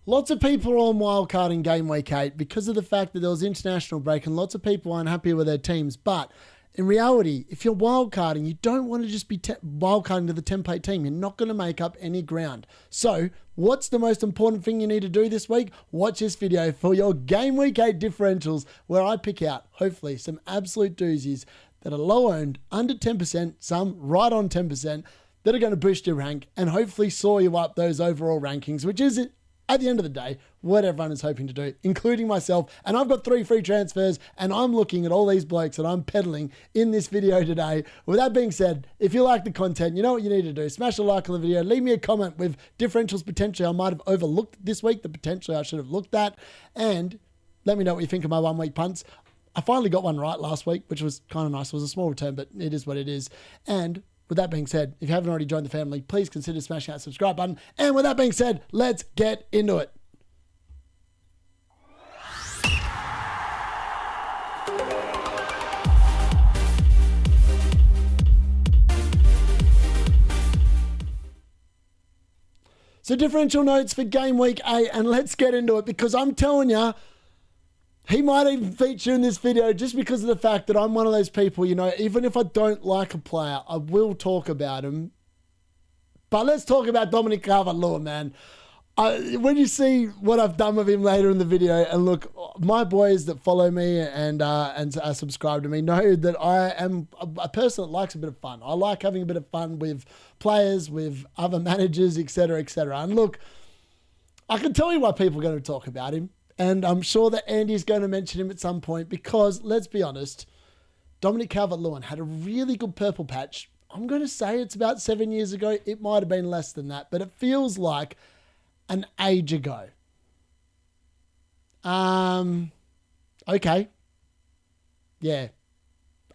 Lots of people are on wildcard in Game Week 8 because of the fact that there was international break and lots of people aren't happy with their teams. But in reality, if you're wildcarding, you don't want to just be wildcarding to the template team. You're not going to make up any ground. So what's the most important thing you need to do this week? Watch this video for your Game Week 8 differentials, where I pick out, hopefully, some absolute doozies that are low owned, under 10%, some right on 10%, that are going to boost your rank and hopefully soar you up those overall rankings, which is, at the end of the day, what everyone is hoping to do, including myself. And I've got 3 free transfers, and I'm looking at all these blokes that I'm peddling in this video today. With that being said, if you like the content, you know what you need to do. Smash a like on the video. Leave me a comment with differentials potentially I might have overlooked this week, that potentially I should have looked at. And let me know what you think of my 1 week punts. I finally got one right last week, which was kind of nice. It was a small return, but it is what it is. And with that being said, if you haven't already joined the family, please consider smashing that subscribe button. And with that being said, let's get into it. So differential notes for Game Week 8, and let's get into it, because I'm telling you, he might even feature in this video just because of the fact that I'm one of those people, you know, even if I don't like a player, I will talk about him. But let's talk about Dominic Calvert-Lewin, man. When you see what I've done with him later in the video, and look, my boys that follow me and subscribe to me know that I am a person that likes a bit of fun. I like having a bit of fun with players, with other managers, etc., etc. And look, I can tell you why people are going to talk about him. And I'm sure that Andy's going to mention him at some point because, let's be honest, Dominic Calvert-Lewin had a really good purple patch. I'm going to say it's about 7 years ago. It might have been less than that, but it feels like an age ago. Okay. Yeah.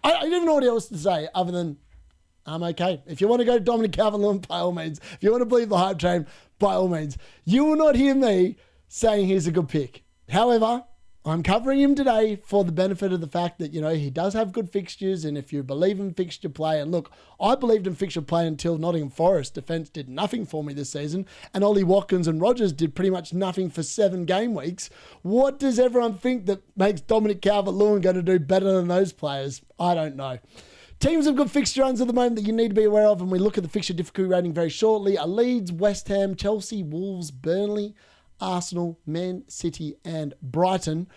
I don't even know what else to say other than I'm okay. If you want to go to Dominic Calvert-Lewin, by all means. If you want to believe the hype train, by all means. You will not hear me saying he's a good pick. However, I'm covering him today for the benefit of the fact that, you know, he does have good fixtures, and if you believe in fixture play, and look, I believed in fixture play until Nottingham Forest defence did nothing for me this season, and Ollie Watkins and Rogers did pretty much nothing for 7 game weeks. What does everyone think that makes Dominic Calvert-Lewin going to do better than those players? I don't know. Teams have got fixture runs at the moment that you need to be aware of, and we look at the fixture difficulty rating very shortly. Are Leeds, West Ham, Chelsea, Wolves, Burnley, Arsenal, Man City, and Brighton.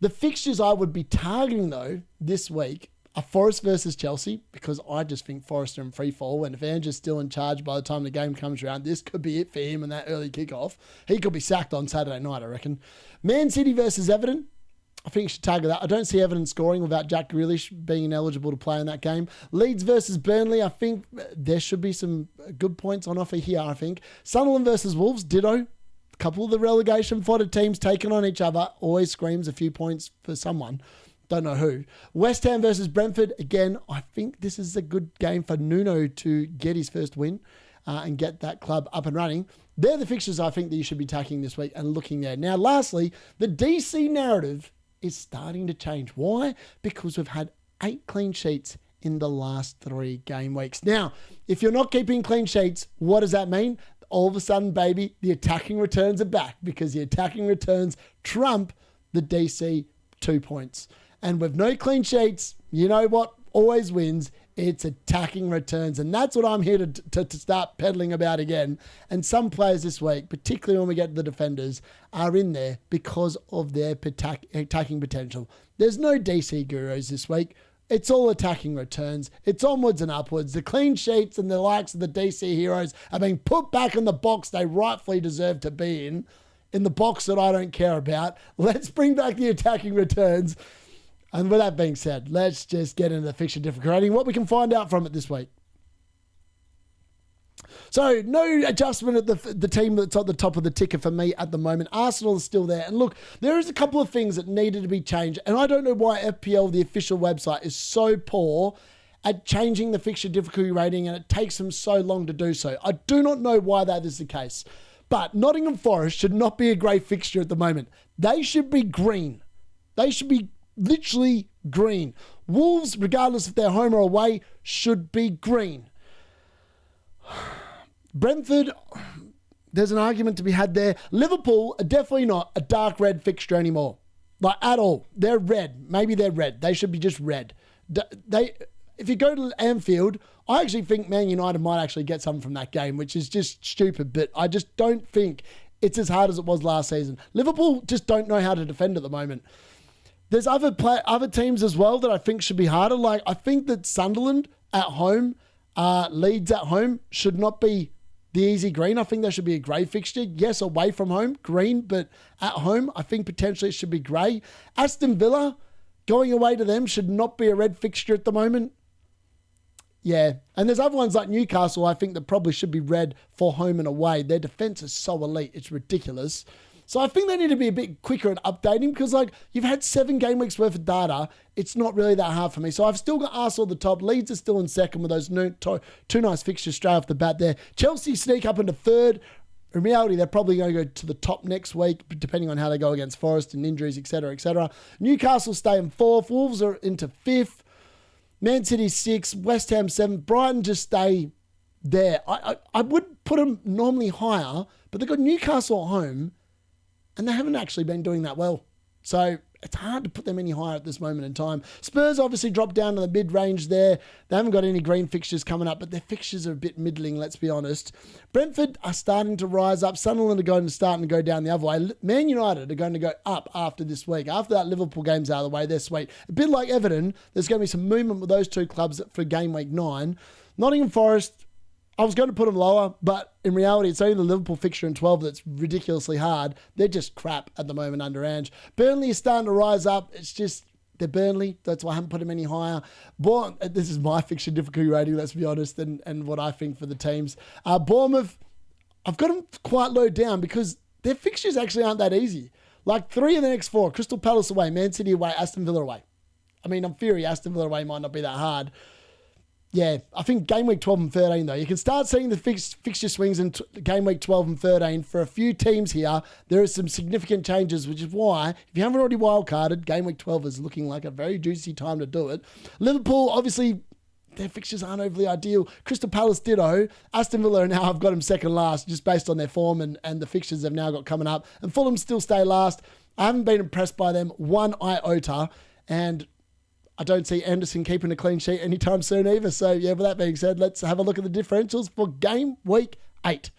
The fixtures I would be targeting, though, this week are Forest versus Chelsea, because I just think Forest are in free fall, and if Andrew's still in charge by the time the game comes around, this could be it for him in that early kickoff. He could be sacked on Saturday night, I reckon. Man City versus Everton. I think you should target that. I don't see Everton scoring without Jack Grealish being ineligible to play in that game. Leeds versus Burnley. I think there should be some good points on offer here, I think. Sunderland versus Wolves. Ditto. A couple of the relegation fodder teams taking on each other. Always screams a few points for someone. Don't know who. West Ham versus Brentford. Again, I think this is a good game for Nuno to get his first win and get that club up and running. They're the fixtures I think that you should be tackling this week and looking there. Now, lastly, the DC narrative is starting to change. Why? Because we've had 8 clean sheets in the last 3 game weeks. Now, if you're not keeping clean sheets, what does that mean? All of a sudden, baby, the attacking returns are back, because the attacking returns trump the DC 2 points. And with no clean sheets, you know what always wins? It's attacking returns. And that's what I'm here to start peddling about again. And some players this week, particularly when we get to the defenders, are in there because of their attacking potential. There's no DC gurus this week. It's all attacking returns. It's onwards and upwards. The clean sheets and the likes of the DC heroes are being put back in the box they rightfully deserve to be in the box that I don't care about. Let's bring back the attacking returns. And with that being said, let's just get into the fixture difficulty rating, what we can find out from it this week. So no adjustment at the team that's at the top of the ticker for me at the moment. Arsenal is still there. And look, there is a couple of things that needed to be changed. And I don't know why FPL, the official website, is so poor at changing the fixture difficulty rating, and it takes them so long to do so. I do not know why that is the case. But Nottingham Forest should not be a grey fixture at the moment. They should be green. They should be literally green. Wolves, regardless if they're home or away, should be green. Brentford, there's an argument to be had there. Liverpool are definitely not a dark red fixture anymore. Like, at all. They're red. Maybe they're red. They should be just red. If you go to Anfield, I actually think Man United might actually get something from that game, which is just stupid, but I just don't think it's as hard as it was last season. Liverpool just don't know how to defend at the moment. There's other teams as well that I think should be harder. Like, I think that Sunderland at home, Leeds at home should not be the easy green. I think there should be a grey fixture. Yes, away from home, green, but at home, I think potentially it should be grey. Aston Villa, going away to them should not be a red fixture at the moment. Yeah, and there's other ones like Newcastle, I think, that probably should be red for home and away. Their defence is so elite, it's ridiculous. So I think they need to be a bit quicker at updating because, like, you've had 7 game weeks worth of data. It's not really that hard for me. So I've still got Arsenal at the top. Leeds are still in second with those two nice fixtures straight off the bat there. Chelsea sneak up into third. In reality, they're probably going to go to the top next week, depending on how they go against Forest and injuries, etc., etc. Newcastle stay in 4th. Wolves are into 5th. Man City 6th. West Ham 7th. Brighton just stay there. I would put them normally higher, but they've got Newcastle at home, and they haven't actually been doing that well. So it's hard to put them any higher at this moment in time. Spurs obviously dropped down to the mid-range there. They haven't got any green fixtures coming up, but their fixtures are a bit middling, let's be honest. Brentford are starting to rise up. Sunderland are starting to go down the other way. Man United are going to go up after this week. After that Liverpool game's out of the way, they're sweet. A bit like Everton, there's going to be some movement with those two clubs for game week 9. Nottingham Forest, I was going to put them lower, but in reality, it's only the Liverpool fixture in 12 that's ridiculously hard. They're just crap at the moment under Ange. Burnley is starting to rise up. It's just, they're Burnley. That's why I haven't put them any higher. This is my fixture difficulty rating, let's be honest, and what I think for the teams. Bournemouth, I've got them quite low down because their fixtures actually aren't that easy. Like 3 of the next 4, Crystal Palace away, Man City away, Aston Villa away. I mean, in theory, Aston Villa away might not be that hard. Yeah, I think game week 12 and 13, though. You can start seeing the fixture swings in game week 12 and 13. For a few teams here, there are some significant changes, which is why, if you haven't already wildcarded, game week 12 is looking like a very juicy time to do it. Liverpool, obviously, their fixtures aren't overly ideal. Crystal Palace ditto. Aston Villa now have got them second last, just based on their form and the fixtures they've now got coming up. And Fulham still stay last. I haven't been impressed by them one iota, and I don't see Anderson keeping a clean sheet anytime soon either. So, yeah, with that being said, let's have a look at the differentials for game week 8.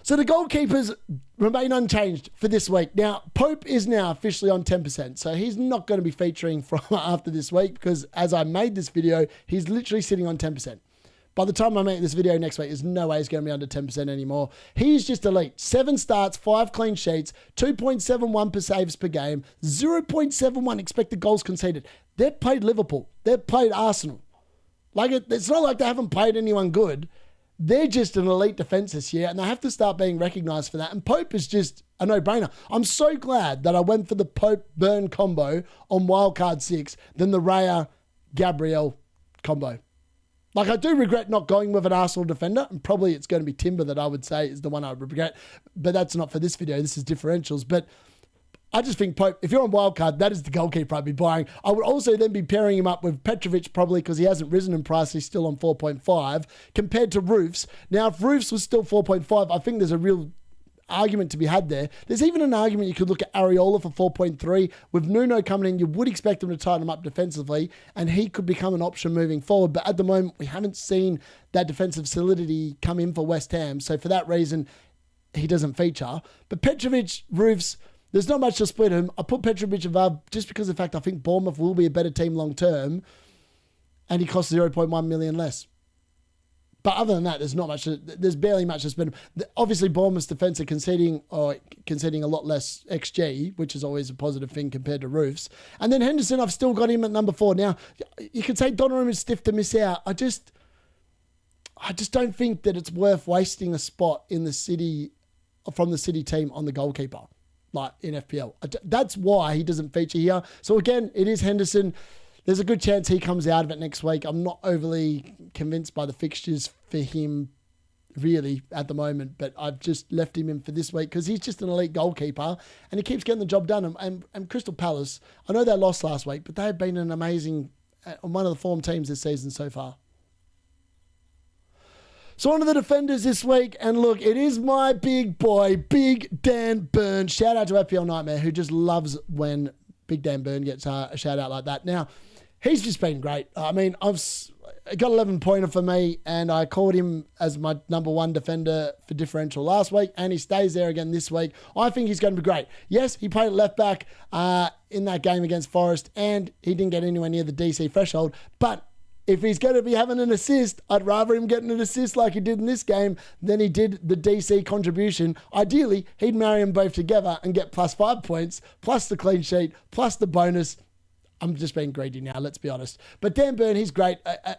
So the goalkeepers remain unchanged for this week. Now, Pope is now officially on 10%. So he's not going to be featuring from after this week because as I made this video, he's literally sitting on 10%. By the time I make this video next week, there's no way he's going to be under 10% anymore. He's just elite. 7 starts, 5 clean sheets, 2.71 per saves per game, 0.71 expected goals conceded. They've played Liverpool. They've played Arsenal. Like it's not like they haven't played anyone good. They're just an elite defence this year, and they have to start being recognised for that. And Pope is just a no-brainer. I'm so glad that I went for the Pope-Burn combo on Wildcard 6 than the Raya-Gabriel combo. Like, I do regret not going with an Arsenal defender, and probably it's going to be Timber that I would say is the one I would regret, but that's not for this video. This is differentials. But I just think Pope, if you're on wildcard, that is the goalkeeper I'd be buying. I would also then be pairing him up with Petrovic, probably because he hasn't risen in price. He's still on 4.5 compared to Roofs. Now, if Roofs was still 4.5, I think there's a real argument to be had there. There's even an argument you could look at Areola for 4.3. With Nuno coming in, you would expect him to tighten him up defensively, and he could become an option moving forward. But at the moment, we haven't seen that defensive solidity come in for West Ham. So for that reason, he doesn't feature. But Petrovic, Roofs, there's not much to split him. I put Petrovic above just because of the fact I think Bournemouth will be a better team long term, and he costs 0.1 million less. But other than that, there's not much. There's barely much to spend. Obviously, Bournemouth's defence are conceding a lot less XG, which is always a positive thing compared to Roofs. And then Henderson, I've still got him at number 4. Now, you could say Donnarumma is stiff to miss out. I just don't think that it's worth wasting a spot in the City from the City team on the goalkeeper, like in FPL. That's why he doesn't feature here. So again, it is Henderson. There's a good chance he comes out of it next week. I'm not overly convinced by the fixtures for him really at the moment, but I've just left him in for this week because he's just an elite goalkeeper and he keeps getting the job done. And Crystal Palace, I know they lost last week, but they've been an amazing, one of the form teams this season so far. So on to the defenders this week, and look, it is my big boy, Big Dan Burn. Shout out to FPL Nightmare, who just loves when Big Dan Burn gets a shout out like that. Now, he's just been great. I mean, I've got 11-pointer for me, and I called him as my number one defender for differential last week, and he stays there again this week. I think he's going to be great. Yes, he played left back in that game against Forest, and he didn't get anywhere near the DC threshold, but if he's going to be having an assist, I'd rather him getting an assist like he did in this game than he did the DC contribution. Ideally, he'd marry them both together and get +5 points, plus the clean sheet, plus the bonus. I'm just being greedy now, let's be honest. But Dan Burn, he's great.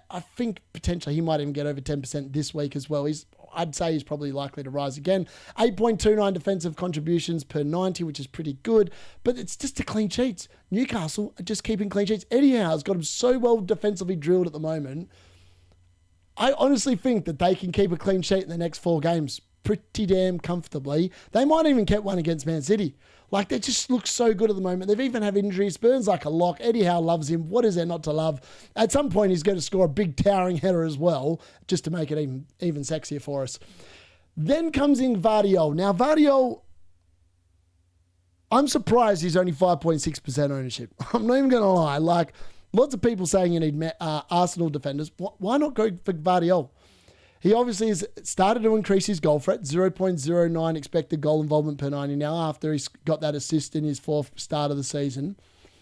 I think potentially he might even get over 10% this week as well. I'd say he's probably likely to rise again. 8.29 defensive contributions per 90, which is pretty good. But it's just the clean sheets. Newcastle are just keeping clean sheets. Eddie Howe's got him so well defensively drilled at the moment. I honestly think that they can keep a clean sheet in the next 4 games pretty damn comfortably. They might even get one against Man City. Like, they just look so good at the moment. They've even had injuries. Burns like a lock. Eddie Howe loves him. What is there not to love? At some point, he's going to score a big towering header as well, just to make it even sexier for us. Then comes in Vardiol. Now, Vardiol, I'm surprised he's only 5.6% ownership. I'm not even going to lie. Like, lots of people saying you need Arsenal defenders. Why not go for Vardiol? He obviously has started to increase his goal threat, 0.09 expected goal involvement per 90 now after he's got that assist in his 4th start of the season.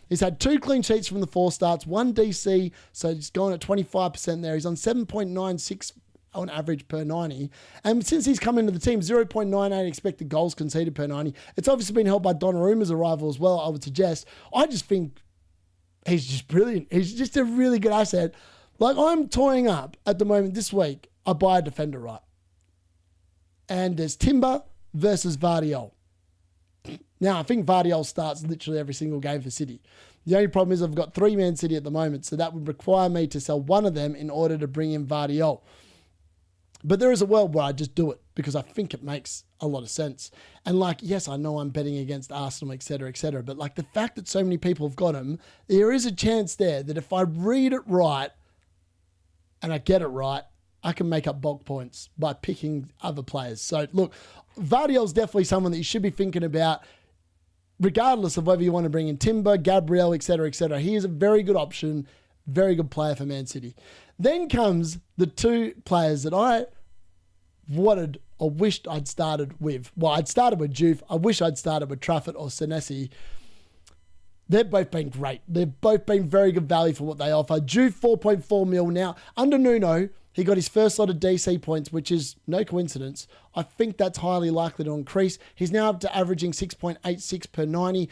He's had 2 clean sheets from the 4 starts, 1 DC, so he's gone at 25% there. He's on 7.96 on average per 90. And since he's come into the team, 0.98 expected goals conceded per 90. It's obviously been helped by Donnarumma's arrival as well, I would suggest. I just think he's just brilliant. He's just a really good asset. Like, I'm toying up at the moment this week. I buy a defender, right? And there's Timber versus Vardiol. Now, I think Vardiol starts literally every single game for City. The only problem is I've got 3 Man City at the moment, so that would require me to sell one of them in order to bring in Vardiol. But there is a world where I just do it because I think it makes a lot of sense. And like, yes, I know I'm betting against Arsenal, etc., but like the fact that so many people have got him, there is a chance there that if I read it right and I get it right, I can make up bulk points by picking other players. So look, Vardiol's definitely someone that you should be thinking about, regardless of whether you want to bring in Timber, Gabriel, etc., He is a very good option, very good player for Man City. Then comes the 2 players that I wanted or wished I'd started with. Well, I'd started with Juve. I wish I'd started with Trafford or Senesi. They've both been great. They've both been very good value for what they offer. Juve, 4.4 mil now. Under Nuno, he got his first lot of DC points, which is no coincidence. I think that's highly likely to increase. He's now up to averaging 6.86 per 90.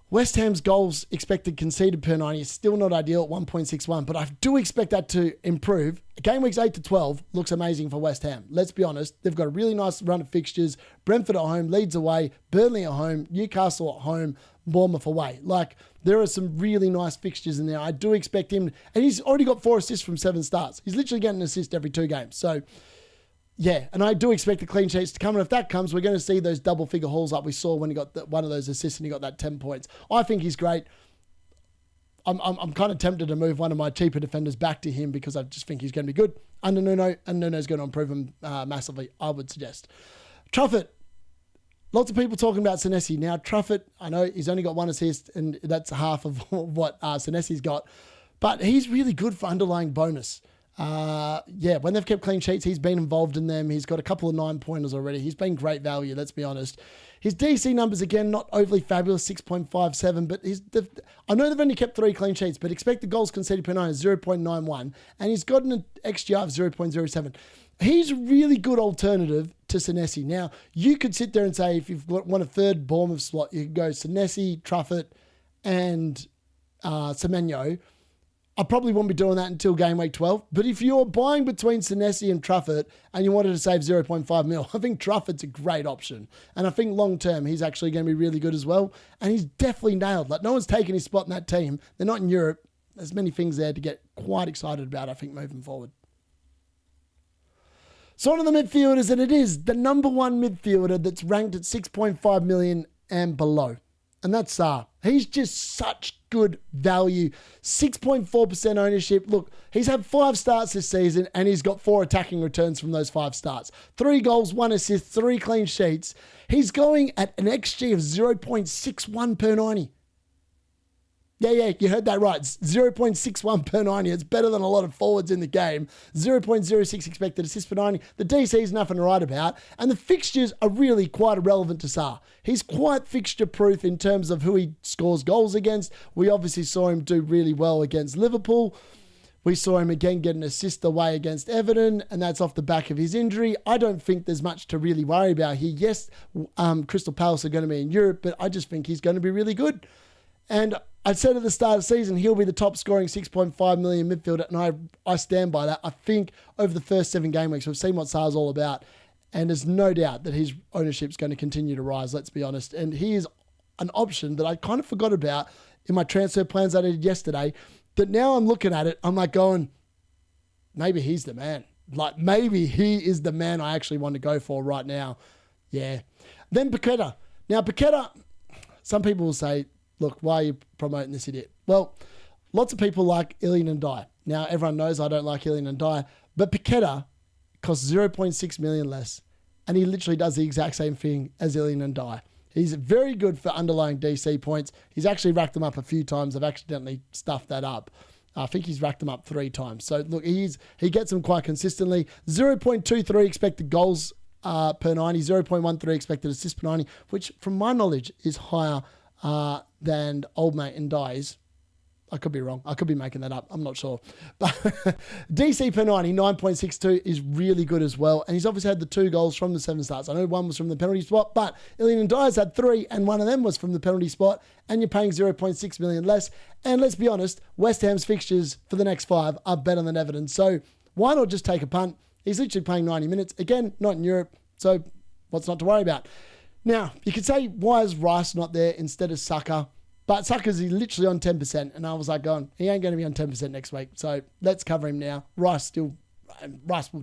West Ham's goals expected conceded per 90 is still not ideal at 1.61, but I do expect that to improve. Gameweeks 8 to 12 looks amazing for West Ham. Let's be honest. They've got a really nice run of fixtures. Brentford at home, Leeds away, Burnley at home, Newcastle at home, Bournemouth away. Like, there are some really nice fixtures in there. I do expect him, and he's already got 4 assists from 7 starts. He's literally getting an assist every 2 games. So, yeah, and I do expect the clean sheets to come. And if that comes, we're going to see those double-figure hauls like we saw when he got one of those assists and he got that 10 points. I think he's great. I'm kind of tempted to move one of my cheaper defenders back to him because I just think he's going to be good under Nuno, and Nuno's going to improve him massively, I would suggest. Truffert. Lots of people talking about Senesi. Now, Truffert, I know he's only got 1 assist, and that's half of what Senesi's got, but he's really good for underlying bonus. When they've kept clean sheets, he's been involved in them. He's got a couple of 9-pointers already. He's been great value, let's be honest. His DC numbers, again, not overly fabulous, 6.57, but I know they've only kept 3 clean sheets, but expected goals conceded per 9 is 0.91, and he's got an XGR of 0.07. He's a really good alternative to Senesi. Now, you could sit there and say, if you've got a third Bournemouth slot, you could go Senesi, Truffert, and Semenyo. I probably won't be doing that until game week 12. But if you're buying between Senesi and Truffert and you wanted to save 0.5 mil, I think Truffert's a great option. And I think long term, he's actually going to be really good as well. And he's definitely nailed. Like, no one's taken his spot in that team. They're not in Europe. There's many things there to get quite excited about, I think, moving forward. So on to the midfielders, and it is the number 1 midfielder that's ranked at 6.5 million and below. and that's Sarr. He's just such good value. 6.4% ownership. Look, he's had 5 starts this season, and he's got 4 attacking returns from those 5 starts. 3 goals, 1 assist, 3 clean sheets. He's going at an XG of 0.61 per 90. Yeah, you heard that right. It's 0.61 per 90. It's better than a lot of forwards in the game. 0.06 expected assist per 90. The DC is nothing to write about. And the fixtures are really quite irrelevant to Sarr. He's quite fixture-proof in terms of who he scores goals against. We obviously saw him do really well against Liverpool. We saw him again get an assist away against Everton, and that's off the back of his injury. I don't think there's much to really worry about here. Yes, Crystal Palace are going to be in Europe, but I just think he's going to be really good. And I said at the start of the season, he'll be the top scoring 6.5 million midfielder, and I stand by that. I think over the first 7 game weeks, we've seen what Sarr's all about, and there's no doubt that his ownership's going to continue to rise, let's be honest. And he is an option that I kind of forgot about in my transfer plans I did yesterday, that now I'm looking at it, I'm like going, maybe he's the man. Like, maybe he is the man I actually want to go for right now. Yeah. Then Paqueta. Now, Paqueta, some people will say, look, why are you promoting this idiot? Well, lots of people like Ilian Ndiaye. Now, everyone knows I don't like Ilian Ndiaye, but Paqueta costs 0.6 million less, and he literally does the exact same thing as Ilian Ndiaye. He's very good for underlying DC points. He's actually racked them up a few times. I've accidentally stuffed that up. I think he's racked them up 3 times. So, look, he gets them quite consistently. 0.23 expected goals per 90, 0.13 expected assists per 90, which, from my knowledge, is higher than old mate Ndiaye's. I could be wrong. I could be making that up. I'm not sure. But DC per 90, 9.62 is really good as well. And he's obviously had the 2 goals from the 7 starts. I know one was from the penalty spot, but Ilian Ndyaye's had 3, and one of them was from the penalty spot, and you're paying 0.6 million less. And let's be honest, West Ham's fixtures for the next 5 are better than Everton. So why not just take a punt? He's literally playing 90 minutes. Again, not in Europe, so what's not to worry about? Now, you could say, why is Rice not there instead of Saka? But Saka's literally on 10%, and I was like, he ain't going to be on 10% next week, so let's cover him now. Rice will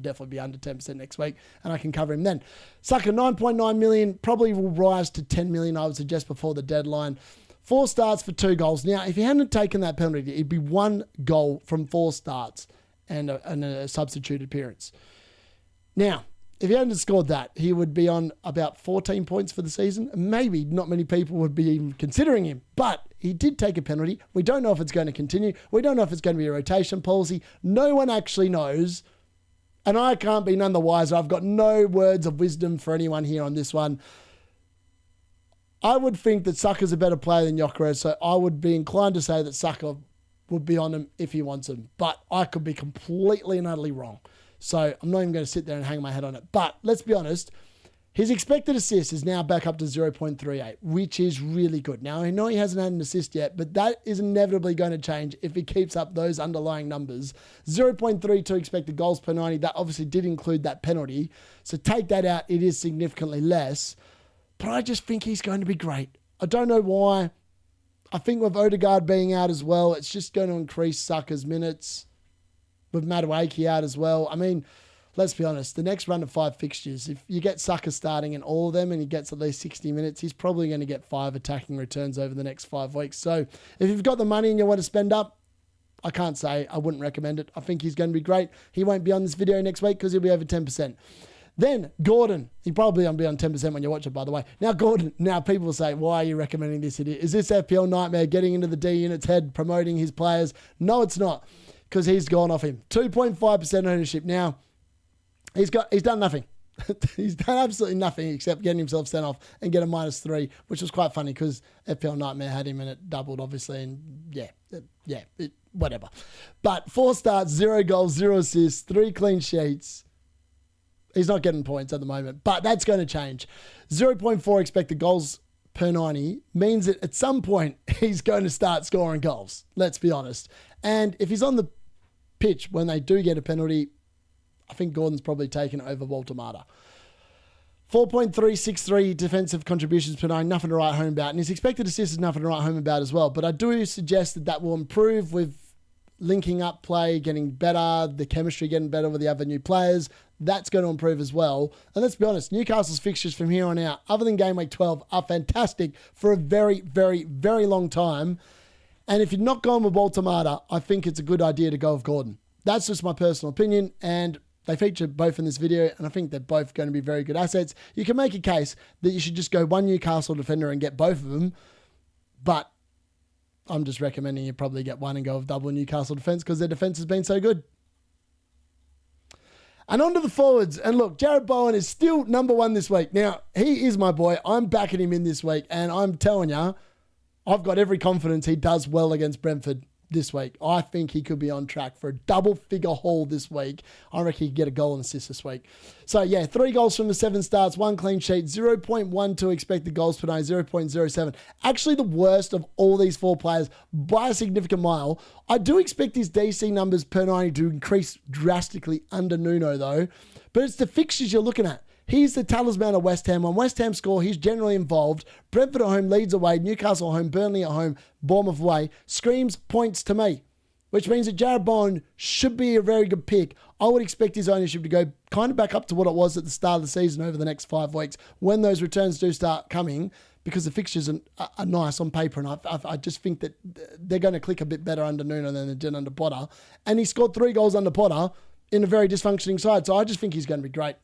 definitely be under 10% next week, and I can cover him then. Saka, 9.9 million, probably will rise to 10 million, I would suggest, before the deadline. 4 starts for 2 goals. Now, if he hadn't taken that penalty, it'd be 1 goal from 4 starts and a substitute appearance. Now, if he hadn't scored that, he would be on about 14 points for the season. Maybe not many people would be even considering him, but he did take a penalty. We don't know if it's going to continue. We don't know if it's going to be a rotation policy. No one actually knows, and I can't be none the wiser. I've got no words of wisdom for anyone here on this one. I would think that Saka's a better player than Gyökeres, so I would be inclined to say that Saka would be on him if he wants him, but I could be completely and utterly wrong. So I'm not even going to sit there and hang my head on it. But let's be honest, his expected assist is now back up to 0.38, which is really good. Now, I know he hasn't had an assist yet, but that is inevitably going to change if he keeps up those underlying numbers. 0.32 expected goals per 90. That obviously did include that penalty. So take that out. It is significantly less. But I just think he's going to be great. I don't know why. I think with Odegaard being out as well, it's just going to increase Saka's minutes. With Madueke out as well. I mean, let's be honest, the next run of 5 fixtures, if you get Saka starting in all of them and he gets at least 60 minutes, he's probably going to get 5 attacking returns over the next 5 weeks. So if you've got the money and you want to spend up, I can't say I wouldn't recommend it. I think he's going to be great. He won't be on this video next week because he'll be over 10%. Then Gordon, he probably won't be on 10% when you watch it, by the way. Now Gordon, people will say, why are you recommending this idiot? Is this FPL nightmare getting into the D-Unit's head, promoting his players? No, it's not. Because he's gone off him. 2.5% ownership. Now, he's done nothing. He's done absolutely nothing except getting himself sent off and get a -3, which was quite funny because FPL Nightmare had him and it doubled, obviously, and whatever. But 4 starts, 0 goals, 0 assists, 3 clean sheets. He's not getting points at the moment, but that's going to change. 0.4 expected goals per 90 means that at some point he's going to start scoring goals. Let's be honest. And if he's on the pitch when they do get a penalty, I think Gordon's probably taken over Walter Mata. 4.363 defensive contributions per 90, nothing to write home about. And his expected assist is nothing to write home about as well. But I do suggest that will improve with linking up play, getting better, the chemistry getting better with the other new players. that's going to improve as well. And let's be honest, Newcastle's fixtures from here on out, other than game week 12, are fantastic for a very, very, very long time. And if you're not going with Baltimore, I think it's a good idea to go with Gordon. That's just my personal opinion, and they feature both in this video, and I think they're both going to be very good assets. You can make a case that you should just go one Newcastle defender and get both of them, but I'm just recommending you probably get one and go with double Newcastle defense because their defense has been so good. And on to the forwards. And look, Jared Bowen is still number one this week. Now, he is my boy. I'm backing him in this week, and I'm telling you, I've got every confidence he does well against Brentford this week. I think he could be on track for a double-figure haul this week. I reckon he could get a goal and assist this week. So, yeah, 3 goals from the 7 starts, 1 clean sheet, 0.12 expected goals per night, 0.07. Actually, the worst of all these 4 players by a significant mile. I do expect his DC numbers per 90 to increase drastically under Nuno, though. But it's the fixtures you're looking at. He's the talisman of West Ham. When West Ham score, he's generally involved. Brentford at home, Leeds away, Newcastle at home, Burnley at home, Bournemouth away. Screams points to me, which means that Jared Bowen should be a very good pick. I would expect his ownership to go kind of back up to what it was at the start of the season over the next 5 weeks when those returns do start coming, because the fixtures are nice on paper, and I just think that they're going to click a bit better under Nuno than they did under Potter. And he scored 3 goals under Potter in a very dysfunctioning side, so I just think he's going to be great.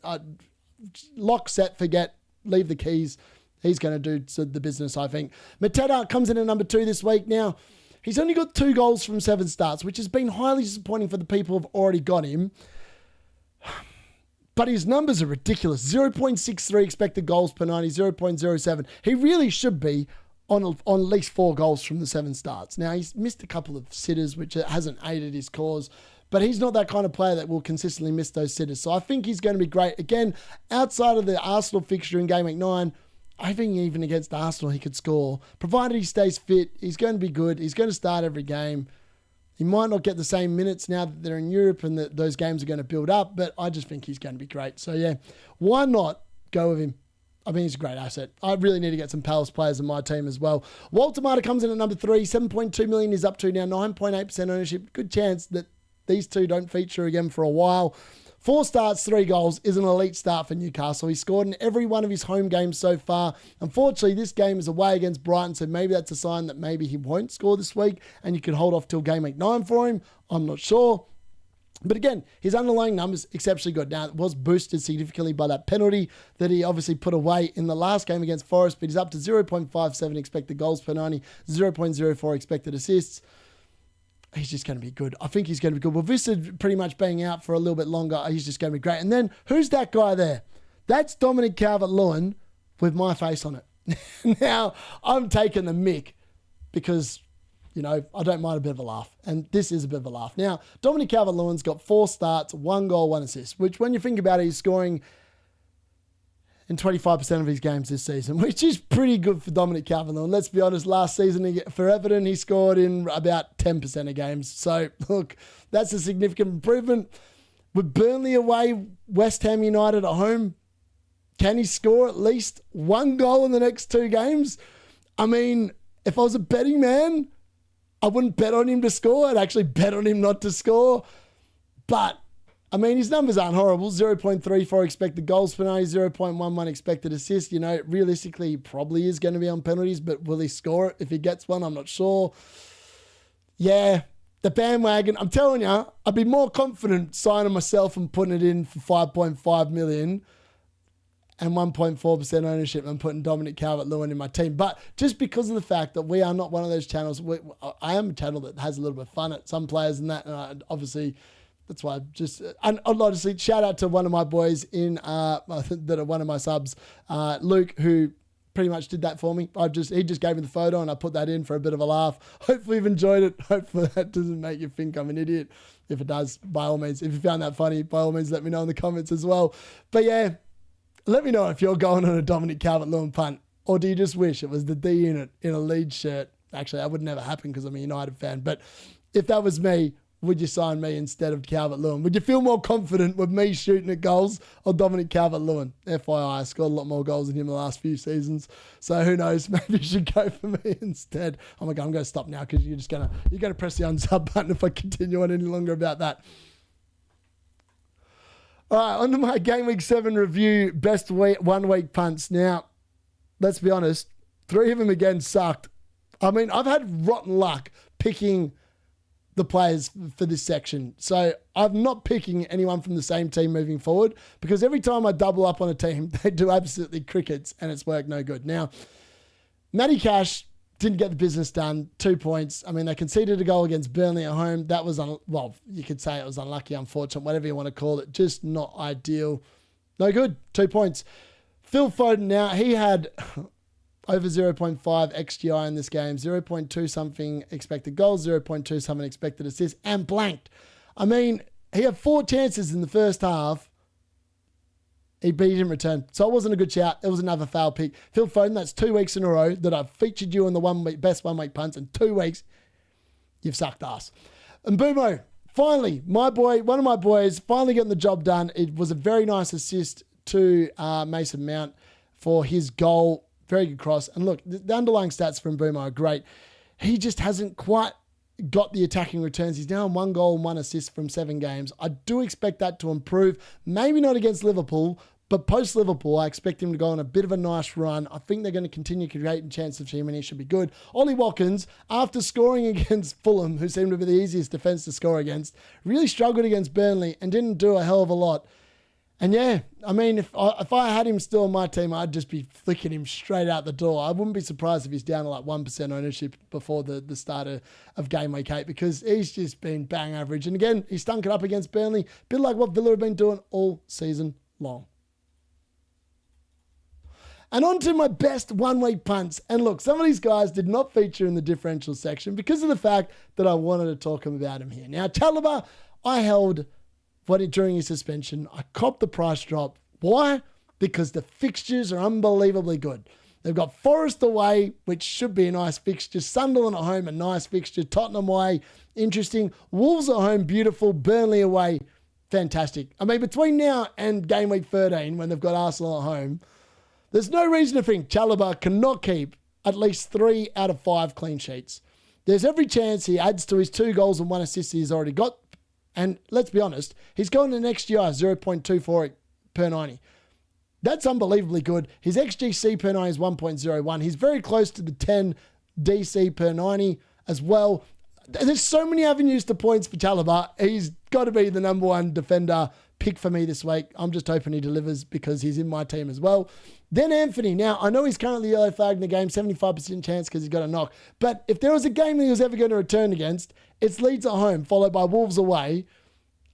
Lock, set, forget, leave the keys. He's going to do the business, I think. Mateta comes in at number 2 this week. Now, he's only got 2 goals from 7 starts, which has been highly disappointing for the people who've already got him. But his numbers are ridiculous. 0.63 expected goals per 90, 0.07. He really should be on at least 4 goals from the 7 starts. Now, he's missed a couple of sitters, which hasn't aided his cause. But he's not that kind of player that will consistently miss those sitters. So I think he's going to be great. Again, outside of the Arsenal fixture in Game Week 9, I think even against Arsenal he could score. Provided he stays fit, he's going to be good. He's going to start every game. He might not get the same minutes now that they're in Europe and that those games are going to build up, but I just think he's going to be great. So yeah, why not go with him? I mean, he's a great asset. I really need to get some Palace players in my team as well. Walter Mata comes in at number 3. 7.2 million is up to now. 9.8% ownership. Good chance that these 2 don't feature again for a while. 4 starts, 3 goals is an elite start for Newcastle. He scored in every one of his home games so far. Unfortunately, this game is away against Brighton, so maybe that's a sign that maybe he won't score this week and you can hold off till Game Week 9 for him. I'm not sure. But again, his underlying numbers exceptionally good. Now, it was boosted significantly by that penalty that he obviously put away in the last game against Forest, but he's up to 0.57 expected goals per 90, 0.04 expected assists. He's just going to be good. I think he's going to be good. Well, Vista pretty much being out for a little bit longer, he's just going to be great. And then, who's that guy there? That's Dominic Calvert-Lewin with my face on it. Now, I'm taking the mick because, you know, I don't mind a bit of a laugh. And this is a bit of a laugh. Now, Dominic Calvert-Lewin's got 4 starts, 1 goal, 1 assist, which when you think about it, he's scoring in 25% of his games this season, which is pretty good for Dominic Calvert-Lewin. Let's be honest, last season for Everton, he scored in about 10% of games. So, look, that's a significant improvement. With Burnley away, West Ham United at home, can he score at least 1 goal in the next 2 games? I mean, if I was a betting man, I wouldn't bet on him to score. I'd actually bet on him not to score. But I mean, his numbers aren't horrible. 0.34 expected goals per 90, 0.11 expected assists. You know, realistically, he probably is going to be on penalties, but will he score it if he gets one? I'm not sure. Yeah, the bandwagon. I'm telling you, I'd be more confident signing myself and putting it in for 5.5 million and 1.4% ownership and putting Dominic Calvert-Lewin in my team. But just because of the fact that we are not one of those channels, I am a channel that has a little bit of fun at some players and that, and obviously that's why and honestly, shout out to one of my boys in, that are one of my subs, Luke, who pretty much did that for me. He just gave me the photo and I put that in for a bit of a laugh. Hopefully you've enjoyed it. Hopefully that doesn't make you think I'm an idiot. If it does, by all means, if you found that funny, by all means, let me know in the comments as well. But yeah, let me know if you're going on a Dominic Calvert-Lewin punt, or do you just wish it was the D-Unit in a Leeds shirt? Actually, that would never happen because I'm a United fan. But if that was me, would you sign me instead of Calvert-Lewin? Would you feel more confident with me shooting at goals or Dominic Calvert-Lewin? FYI, I scored a lot more goals than him in the last few seasons. So who knows? Maybe you should go for me instead. Oh my God, I'm going to stop now because you're going to press the unsub button if I continue on any longer about that. All right, on to my Game Week 7 review, best 1 week punts. Now, let's be honest, 3 of them again sucked. I mean, I've had rotten luck picking the players for this section. So I'm not picking anyone from the same team moving forward because every time I double up on a team, they do absolutely crickets and it's worked no good. Now, Matty Cash didn't get the business done, 2 points. I mean, they conceded a goal against Burnley at home. That was, well, you could say it was unlucky, unfortunate, whatever you want to call it. Just not ideal. No good, 2 points. Phil Foden now, he had over 0.5 XGI in this game, 0.2 something expected goals, 0.2 something expected assists, and blanked. I mean, he had 4 chances in the first half. He beat in return. So it wasn't a good shout. It was another foul pick. Phil Foden, that's 2 weeks in a row that I've featured you in the best 1 week punts. In 2 weeks, you've sucked ass. And Boomo, finally, my boy, one of my boys, finally getting the job done. It was a very nice assist to Mason Mount for his goal. Very good cross. And look, the underlying stats from Boomo are great. He just hasn't quite got the attacking returns. He's now on 1 goal and 1 assist from 7 games. I do expect that to improve. Maybe not against Liverpool, but post-Liverpool, I expect him to go on a bit of a nice run. I think they're going to continue creating chances of him and he should be good. Ollie Watkins, after scoring against Fulham, who seemed to be the easiest defence to score against, really struggled against Burnley and didn't do a hell of a lot. And yeah, I mean, if I had him still on my team, I'd just be flicking him straight out the door. I wouldn't be surprised if he's down to like 1% ownership before the start of Game Week 8 because he's just been bang average. And again, he stunk it up against Burnley, a bit like what Villa have been doing all season long. And on to my best 1 week punts. And look, some of these guys did not feature in the differential section because of the fact that I wanted to talk about him here. Now, Chalobah, I held during his suspension. I copped the price drop. Why? Because the fixtures are unbelievably good. They've got Forest away, which should be a nice fixture. Sunderland at home, a nice fixture. Tottenham away, interesting. Wolves at home, beautiful. Burnley away, fantastic. I mean, between now and Game Week 13, when they've got Arsenal at home, there's no reason to think Chalobah cannot keep at least 3 out of 5 clean sheets. There's every chance he adds to his 2 goals and 1 assist he's already got. And let's be honest, he's going to next year 0.24 per 90. That's unbelievably good. His XGC per 90 is 1.01. He's very close to the 10 DC per 90 as well. There's so many avenues to points for Chalobah. He's got to be the number 1 defender pick for me this week. I'm just hoping he delivers because he's in my team as well. Then Anthony. Now, I know he's currently yellow flagged in the game, 75% chance because he's got a knock. But if there was a game that he was ever going to return against, it's Leeds at home, followed by Wolves away.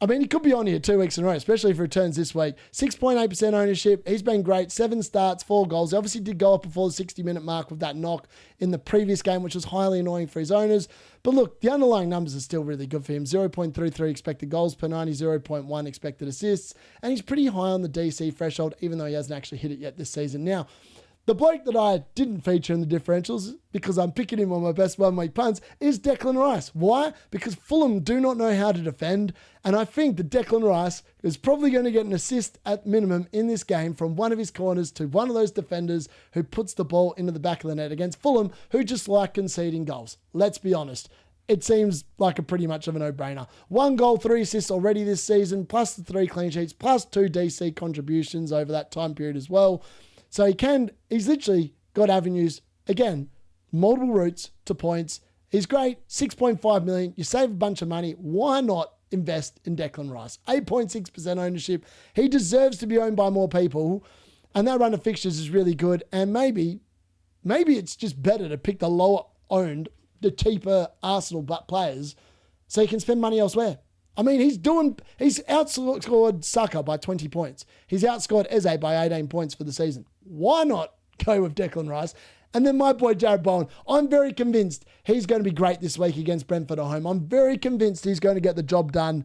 I mean, he could be on here 2 weeks in a row, especially if he returns this week. 6.8% ownership. He's been great. 7 starts, 4 goals. He obviously did go up before the 60-minute mark with that knock in the previous game, which was highly annoying for his owners. But look, the underlying numbers are still really good for him. 0.33 expected goals per 90, 0.1 expected assists. And he's pretty high on the DC threshold, even though he hasn't actually hit it yet this season. Now, the bloke that I didn't feature in the differentials, because I'm picking him on my best 1 week punts, is Declan Rice. Why? Because Fulham do not know how to defend, and I think that Declan Rice is probably going to get an assist at minimum in this game from one of his corners to one of those defenders who puts the ball into the back of the net against Fulham, who just like conceding goals. Let's be honest. It seems like a pretty much of a no-brainer. 1 goal, 3 assists already this season, plus the 3 clean sheets, plus 2 DC contributions over that time period as well. So he's literally got avenues, again, multiple routes to points. He's great, 6.5 million. You save a bunch of money. Why not invest in Declan Rice? 8.6% ownership. He deserves to be owned by more people. And that run of fixtures is really good. And maybe it's just better to pick the lower owned, the cheaper Arsenal players so you can spend money elsewhere. I mean, he's outscored Saka by 20 points. He's outscored Eze by 18 points for the season. Why not go with Declan Rice? And then my boy Jared Bowen, I'm very convinced he's going to be great this week against Brentford at home. I'm very convinced he's going to get the job done.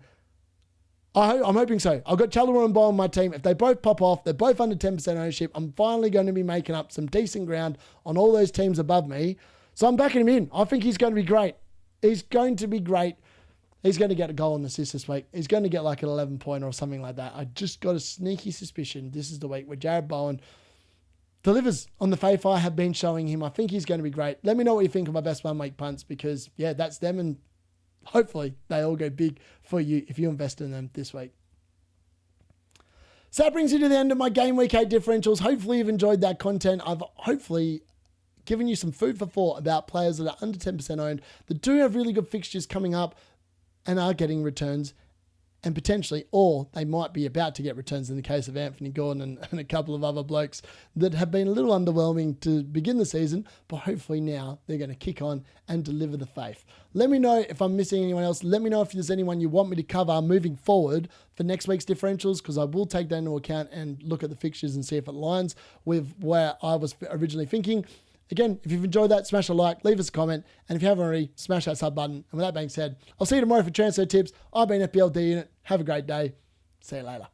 I'm hoping so. I've got Chalobah and Bowen on my team. If they both pop off, they're both under 10% ownership, I'm finally going to be making up some decent ground on all those teams above me. So I'm backing him in. I think he's going to be great. He's going to be great. He's going to get a goal and assist this week. He's going to get like an 11-pointer or something like that. I just got a sneaky suspicion this is the week where Jared Bowen delivers on the faith I have been showing him. I think he's going to be great. Let me know what you think of my best 1 week punts because, yeah, that's them and hopefully they all go big for you if you invest in them this week. So that brings you to the end of my Game Week 8 differentials. Hopefully you've enjoyed that content. I've hopefully given you some food for thought about players that are under 10% owned, that do have really good fixtures coming up and are getting returns, and potentially, or they might be about to get returns in the case of Anthony Gordon and a couple of other blokes that have been a little underwhelming to begin the season, but hopefully now they're going to kick on and deliver the faith. Let me know if I'm missing anyone else. Let me know if there's anyone you want me to cover moving forward for next week's differentials, because I will take that into account and look at the fixtures and see if it aligns with where I was originally thinking. Again, if you've enjoyed that, smash a like, leave us a comment, and if you haven't already, smash that sub button. And with that being said, I'll see you tomorrow for transfer tips. I've been FPL D-Unit. Have a great day. See you later.